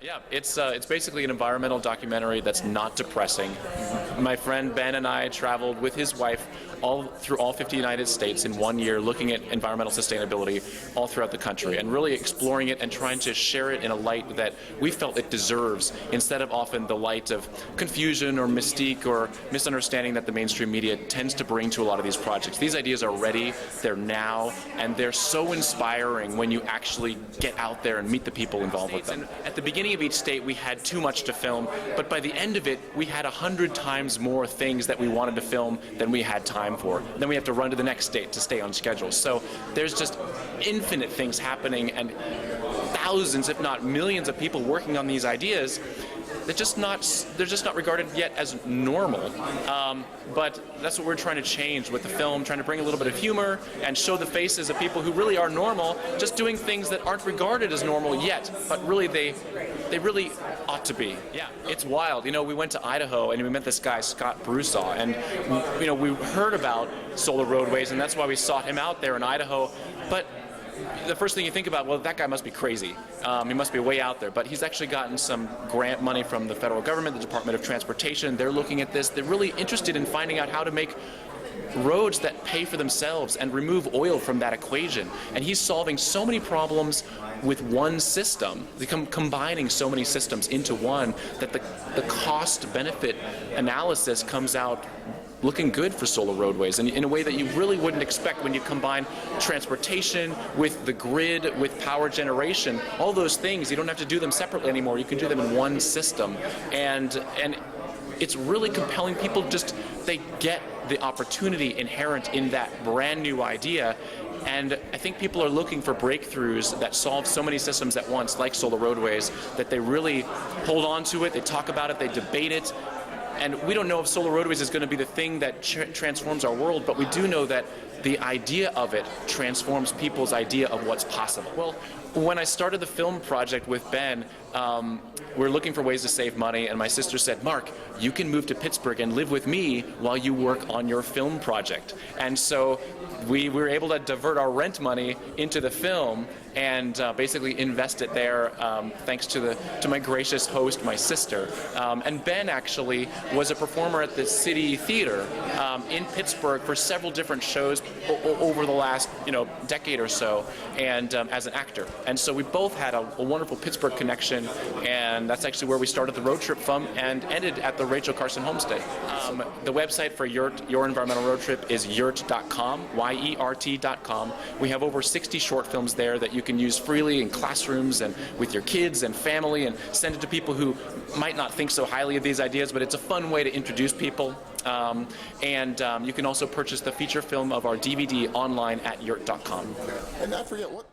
Yeah, it's basically an environmental documentary that's not depressing. My friend Ben and I traveled with his wife through all 50 United States in 1 year, looking at environmental sustainability all throughout the country and really exploring it and trying to share it in a light that we felt it deserves, instead of often the light of confusion or mystique or misunderstanding that the mainstream media tends to bring to a lot of these projects. These ideas are ready, they're now, and they're so inspiring when you actually get out there and meet the people involved with them. At the beginning of each state, we had too much to film, but by the end of it, we had 100 times more things that we wanted to film than we had time for. Then we have to run to the next state to stay on schedule. So there's just infinite things happening, and thousands, if not millions, of people working on these ideas. They're just not regarded yet as normal. But that's what we're trying to change with the film, trying to bring a little bit of humor and show the faces of people who really are normal, just doing things that aren't regarded as normal yet, but really they really ought to be. Yeah, it's wild. You know, we went to Idaho and we met this guy, Scott Broussard, and you know, we heard about solar roadways, and that's why we sought him out there in Idaho. But the first thing you think about, well, that guy must be crazy. He must be way out there. But he's actually gotten some grant money from the federal government, the Department of Transportation. They're looking at this. They're really interested in finding out how to make roads that pay for themselves and remove oil from that equation. And he's solving so many problems with one system, combining so many systems into one, that the cost-benefit analysis comes out looking good for solar roadways, and in a way that you really wouldn't expect when you combine transportation with the grid, with power generation. All those things, you don't have to do them separately anymore. You can do them in one system, and it's really compelling. People they get the opportunity inherent in that brand new idea. And I think people are looking for breakthroughs that solve so many systems at once, like solar roadways, that they really hold on to it, they talk about it, they debate it. And we don't know if solar roadways is going to be the thing that transforms our world, but we do know that the idea of it transforms people's idea of what's possible. Well, when I started the film project with Ben, we were looking for ways to save money, and my sister said, "Mark, you can move to Pittsburgh and live with me while you work on your film project." And so we were able to divert our rent money into the film and basically invest it there, thanks to my gracious host, my sister. And Ben actually was a performer at the City Theater in Pittsburgh for several different shows over the last decade or so, and as an actor. And so we both had a wonderful Pittsburgh connection, and that's actually where we started the road trip from and ended at the Rachel Carson homestead. The website for YERT, Your Environmental Road Trip, is YERT.com, YERT.com. We have over 60 short films there that you can use freely in classrooms and with your kids and family, and send it to people who might not think so highly of these ideas, but it's a fun way to introduce people. You can also purchase the feature film of our DVD online at YERT.com. And not forget what